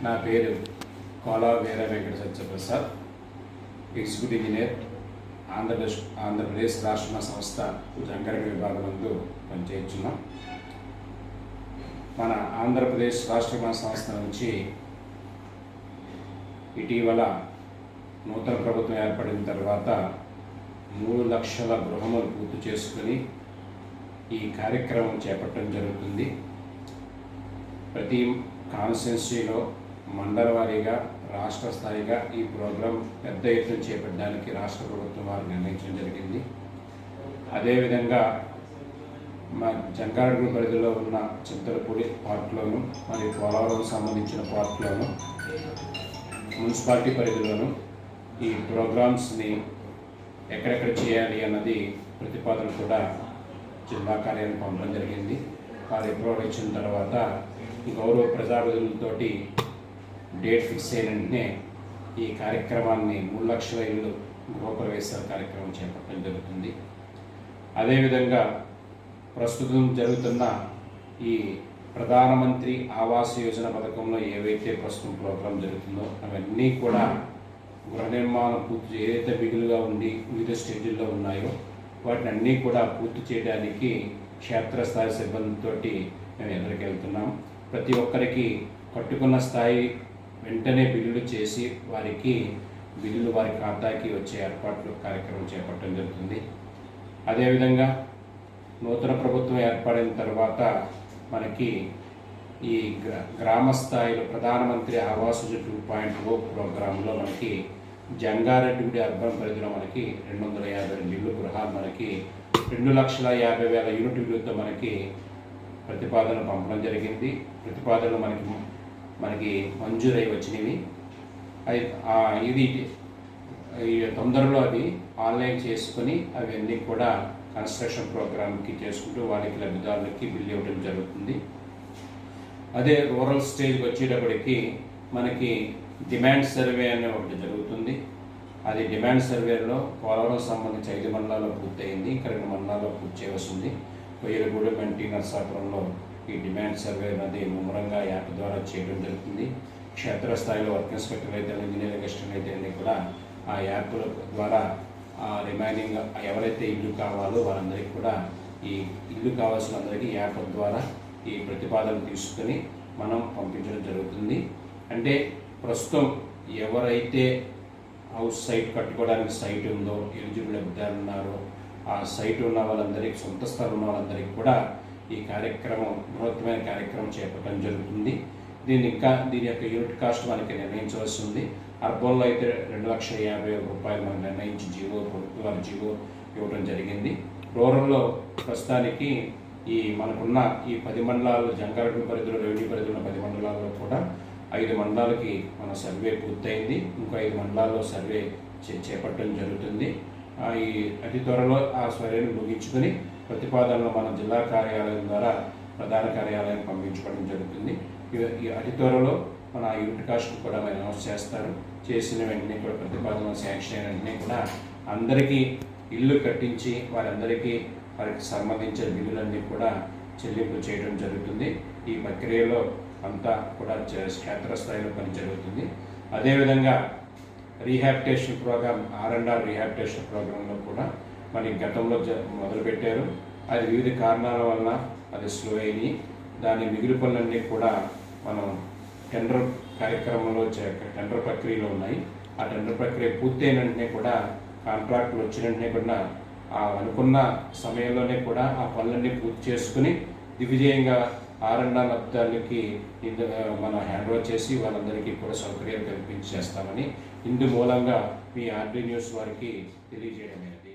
నా పేరు Kola Veera Venkata Satyaprasad, executive engineer, Andhra Pradesh రాష్ట్ర సంస్థ జంగారెడ్డి విభాగం నందు పనిచేస్తున్నాం. మన ఆంధ్రప్రదేశ్ రాష్ట్ర సంస్థ నుంచి ఇటీవల నూతన ప్రభుత్వం ఏర్పడిన తర్వాత 3 లక్షల గృహములు పూర్తి చేసుకుని ఈ కార్యక్రమం చేపట్టడం జరుగుతుంది. ప్రతి కాన్స్టిట్యున్సీలో మండల వారీగా, రాష్ట్ర స్థాయిగా ఈ ప్రోగ్రాం పెద్ద ఎత్తున చేపట్టడానికి రాష్ట్ర ప్రభుత్వం వారు నిర్ణయించడం జరిగింది. అదేవిధంగా మా జంగారెడ్డి పరిధిలో ఉన్న చింతలపూడి పార్ట్లోను మరియు పోలవరం సంబంధించిన పార్ట్లోను మున్సిపాలిటీ పరిధిలోను ఈ ప్రోగ్రామ్స్ని ఎక్కడెక్కడ చేయాలి అన్నది ప్రతిపాదన కూడా జిల్లా కార్యాలయం పంపడం జరిగింది. వారు అప్రూవల్ ఇచ్చిన తర్వాత గౌరవ ప్రజాప్రతినిధులతోటి డేట్ ఫిక్స్ అయిన వెంటనే ఈ కార్యక్రమాన్ని 3 లక్షల ఇళ్ళు గృహప్రవేశాల కార్యక్రమం చేపట్టడం జరుగుతుంది. అదేవిధంగా ప్రస్తుతం జరుగుతున్న ఈ ప్రధానమంత్రి ఆవాస్ యోజన పథకంలో ఏవైతే ప్రస్తుతం ప్రోగ్రాం జరుగుతుందో అవన్నీ కూడా గృహ నిర్మాణం పూర్తి ఏదైతే మిగులుగా ఉండి వివిధ స్టేజ్ల్లో ఉన్నాయో వాటిని అన్నీ కూడా పూర్తి చేయడానికి క్షేత్రస్థాయి సిబ్బందితో మేము ఎదురుకెళ్తున్నాం. ప్రతి ఒక్కరికి కట్టుకున్న స్థాయి వెంటనే బిల్లులు చేసి వారికి బిల్లులు వారి ఖాతాకి వచ్చే ఏర్పాట్లు కార్యక్రమం చేపట్టడం జరుగుతుంది. అదేవిధంగా నూతన ప్రభుత్వం ఏర్పడిన తర్వాత మనకి ఈ గ్రామ స్థాయిలో ప్రధానమంత్రి ఆవాస్ 2.0 ప్రోగ్రాంలో మనకి జంగారెడ్డి అర్బన్ పరిధిలో మనకి 252 ఇళ్ళు గృహాలు మనకి 2,50,000 యూనిట్ విలువతో మనకి ప్రతిపాదన పంపడం జరిగింది. ప్రతిపాదనలు మనకి మంజూరై వచ్చినవి. ఇది తొందరలో అది ఆన్లైన్ చేసుకొని అవన్నీ కూడా కన్స్ట్రక్షన్ ప్రోగ్రామ్కి చేసుకుంటూ వారికి లబ్ధిదారులకి బిల్లు ఇవ్వడం జరుగుతుంది. అదే రూరల్ స్టేజ్కి వచ్చేటప్పటికి మనకి డిమాండ్ సర్వే అనే ఒకటి జరుగుతుంది. అది డిమాండ్ సర్వేలో పోలవరం సంబంధించి 5 మండలాల్లో పూర్తయింది. ఇంకా 2 మండలాల్లో పూర్తి చేయవలసింది. కొయ్యలగూడెం, మెంటి, నర్సాపురంలో ఈ డిమాండ్ సర్వే అనేది ముమ్మరంగా యాప్ ద్వారా చేయడం జరుగుతుంది. క్షేత్రస్థాయిలో వర్క్ ఇన్స్పెక్టర్ అయితే, ఇంజనీరింగ్ అసిస్టెంట్ అయితే అన్నీ కూడా ఆ యాప్ల ద్వారా రిమైనింగ్ ఎవరైతే ఇల్లు కావాలో వారందరికీ కూడా ఈ ఇల్లు కావాల్సిన అందరికీ యాప్ ద్వారా ఈ ప్రతిపాదన తీసుకొని మనం పంపించడం జరుగుతుంది. అంటే ప్రస్తుతం ఎవరైతే హౌస్ సైట్ కట్టుకోవడానికి సైట్ ఉందో, ఎలిజిబుల్ లబ్ధిదారులు ఉన్నారో, ఆ సైట్ ఉన్న వాళ్ళందరికీ, సొంత స్థలం ఉన్న వాళ్ళందరికీ కూడా ఈ కార్యక్రమం బృహత్తమైన కార్యక్రమం చేపట్టడం జరుగుతుంది. దీని యొక్క యూనిట్ కాస్ట్ మనకి నిర్ణయించవలసి ఉంది. అర్బన్లో అయితే 2,50,000 రూపాయలు మనం నిర్ణయించి జీవో ఇవ్వడం జరిగింది. రూరల్లో ప్రస్తుతానికి మనకున్న ఈ 10 మండలాలు జంగారెడ్డి పరిధిలో, రెవెన్యూ పరిధిలో ఉన్న 10 మండలాల్లో కూడా 5 మండలాలకి మన సర్వే పూర్తయింది. ఇంకో 5 మండలాల్లో సర్వే చేపట్టడం జరుగుతుంది. ఈ అతి త్వరలో ఆ సర్వేను ముగించుకొని ప్రతిపాదనలు మన జిల్లా కార్యాలయం ద్వారా ప్రధాన కార్యాలయానికి పంపించుకోవడం జరుగుతుంది. అతి త్వరలో మన యూనిట్ కాస్ట్ కూడా మనం అనౌన్స్ చేస్తారు. చేసిన వెంటనే కూడా ప్రతిపాదన శాంక్షన్ అయిన వెంటనే కూడా అందరికీ ఇల్లు కట్టించి వారికి సంబంధించిన బిల్లులన్నీ కూడా చెల్లింపు చేయడం జరుగుతుంది. ఈ ప్రక్రియలో అంతా కూడా క్షేత్రస్థాయిలో పని జరుగుతుంది. అదేవిధంగా రీహాబిటేషన్ ప్రోగ్రామ్, R&R రీహాబిటేషన్ ప్రోగ్రాంలో కూడా మనకి గతంలో మొదలుపెట్టారు. అది వివిధ కారణాల వల్ల అది స్లో అయినాయి. దాని మిగులు పనులన్నీ కూడా మనం టెండర్ కార్యక్రమంలో టెండర్ ప్రక్రియలో ఉన్నాయి. ఆ టెండర్ ప్రక్రియ పూర్తయిన వెంటనే కూడా కాంట్రాక్టులు వచ్చిన వెంటనే కూడా అనుకున్న సమయంలోనే కూడా ఆ పనులన్నీ పూర్తి చేసుకుని దిగ్విజయంగా R&R లబ్ధిదారులకి మనం హ్యాండ్ ఓవర్ చేసి వాళ్ళందరికీ కూడా సౌకర్యాలు కల్పించేస్తామని ఇందు మూలంగా మీ RD న్యూస్ వారికి తెలియజేయడమైనది.